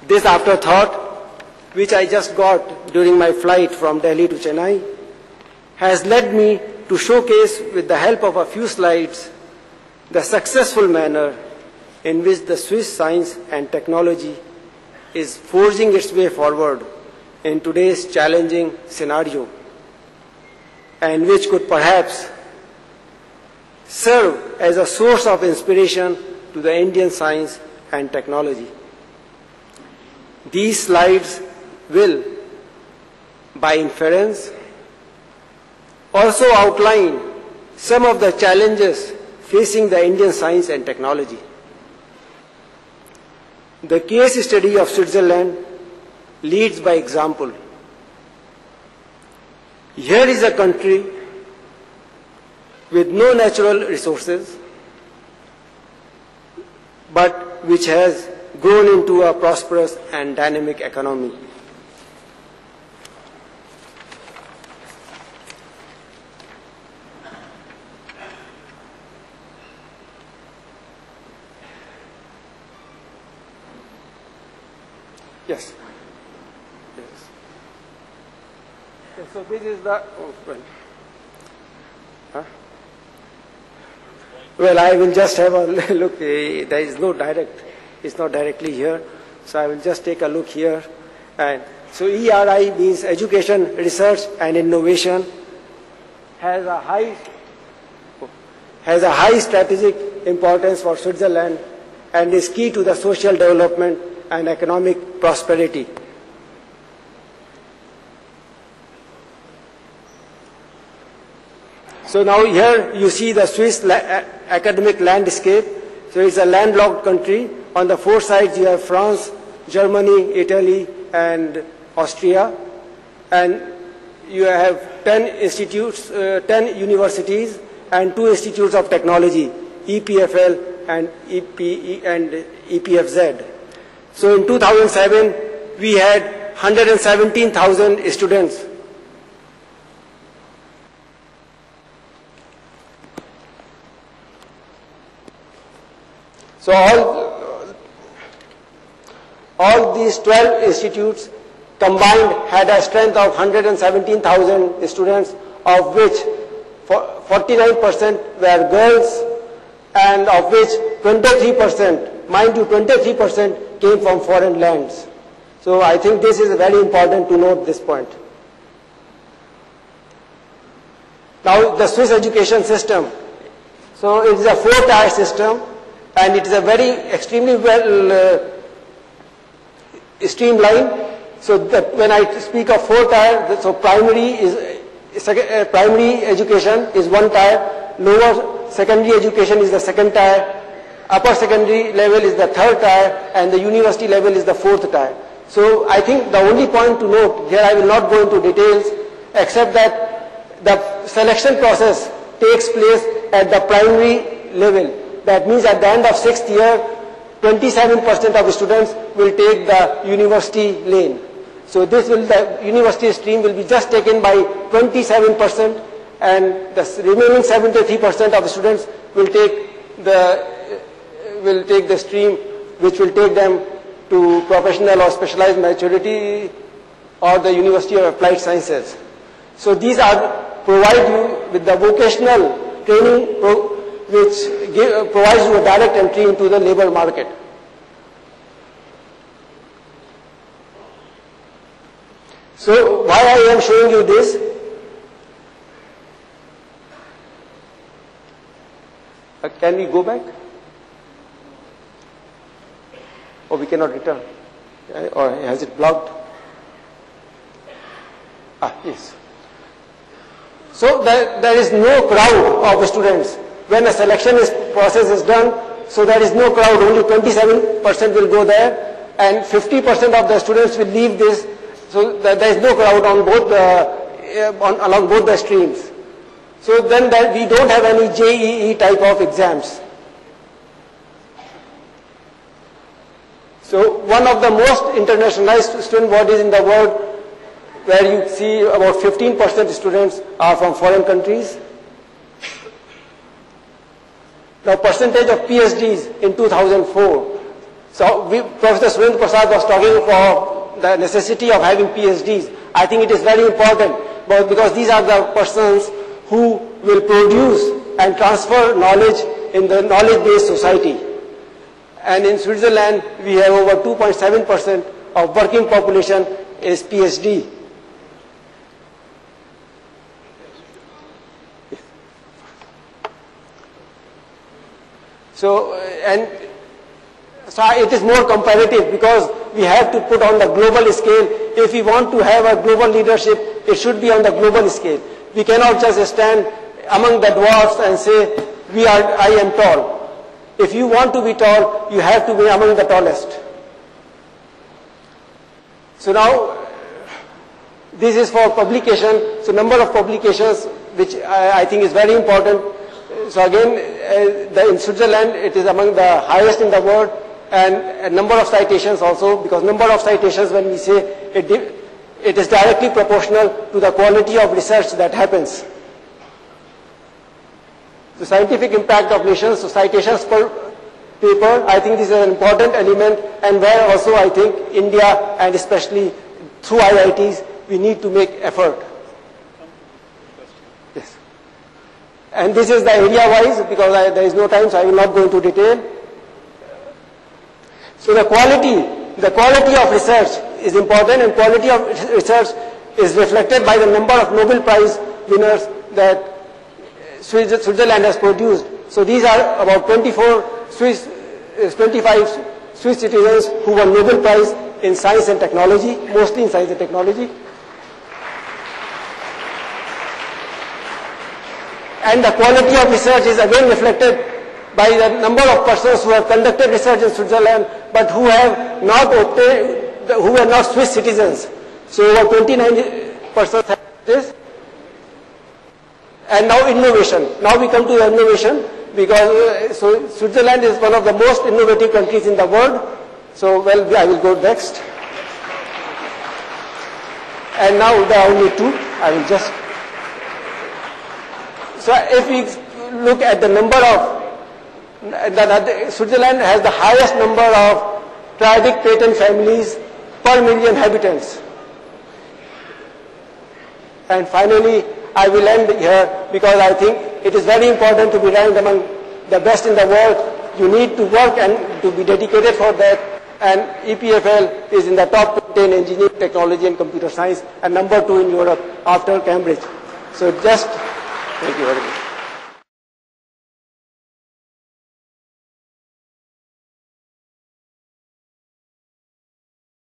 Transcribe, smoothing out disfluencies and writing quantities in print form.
This afterthought, which I just got during my flight from Delhi to Chennai, has led me to showcase, with the help of a few slides, the successful manner in which the Swiss science and technology is forging its way forward in today's challenging scenario, and which could perhaps serve as a source of inspiration to the Indian science and technology. These slides will, by inference, also outline some of the challenges facing the Indian science and technology. The case study of Switzerland leads by example. Here is a country with no natural resources, but which has grown into a prosperous and dynamic economy. Yes. Yes. So this is the. Oh, well. Huh? Well, I will just have a look. There is no direct. It's not directly here. So I will just take a look here. And so ERI means Education, Research and Innovation. Has a high strategic importance for Switzerland and is key to the social development and economic prosperity. So now here you see the Swiss academic landscape. So it's a landlocked country. On the four sides you have France, Germany, Italy and Austria. And you have 10 institutes, 10 universities and 2 institutes of technology, EPFL and EPFZ. So in 2007, we had 117,000 students. So all these 12 institutes combined had a strength of 117,000 students, of which 49% were girls, and of which 23%, mind you, 23% came from foreign lands. So I think this is very important to note this point. Now the Swiss education system. So it is a 4-tier system, and it is a very extremely well streamlined. So that when I speak of 4-tier, so primary education is 1 tier, lower secondary education is the 2nd tier, upper secondary level is the 3rd tier, and the university level is the 4th tier. So I think the only point to note here, I will not go into details, except that the selection process takes place at the primary level. That means at the end of 6th year, 27% of students will take the university lane. So the university stream will be just taken by 27%, and the remaining 73% of the students will take the stream which will take them to professional or specialized maturity or the University of Applied Sciences. So these provide you with the vocational training which provides you a direct entry into the labor market. So why I am showing you this? Can we go back? Or we cannot return? Or has it blocked? Yes. So there is no crowd of students. When a selection process is done, so there is no crowd, only 27% will go there, and 50% of the students will leave this, so there is no crowd on both along both the streams. So then we don't have any JEE type of exams. So one of the most internationalized student bodies in the world, where you see about 15% students are from foreign countries. The percentage of PhDs in 2004. So Professor Surendra Prasad was talking for the necessity of having PhDs. I think it is very important, but because these are the persons who will produce and transfer knowledge in the knowledge-based society. And in Switzerland, we have over 2.7% of working population is PhD. So it is more comparative because we have to put on the global scale. If we want to have a global leadership, it should be on the global scale. We cannot just stand among the dwarfs and say, I am tall. If you want to be tall, you have to be among the tallest. So now, this is for publication. So number of publications, which I think is very important. So again, in Switzerland, it is among the highest in the world, and a number of citations also, because number of citations, when we say it is directly proportional to the quality of research that happens. The scientific impact of nations, so citations per paper, I think this is an important element, and where also I think India, and especially through IITs, we need to make effort. Yes. And this is the area-wise, because there is no time, so I will not go into detail. So the quality of research is important, and quality of research is reflected by the number of Nobel Prize winners that Switzerland has produced. So these are about 25 Swiss citizens who won Nobel Prize in science and technology, mostly in science and technology. And the quality of research is again reflected by the number of persons who have conducted research in Switzerland, but who have not obtained, who are not Swiss citizens. So over 29% have this. And now innovation. Now we come to the innovation, because so Switzerland is one of the most innovative countries in the world. So I will go next. And now there are only two. I will just. So if we look at the number of, Switzerland has the highest number of triadic patent families per million inhabitants. And finally, I will end here, because I think it is very important to be ranked among the best in the world. You need to work and to be dedicated for that. And EPFL is in the top 10 engineering, technology and computer science, and number 2 in Europe after Cambridge. So thank you very much.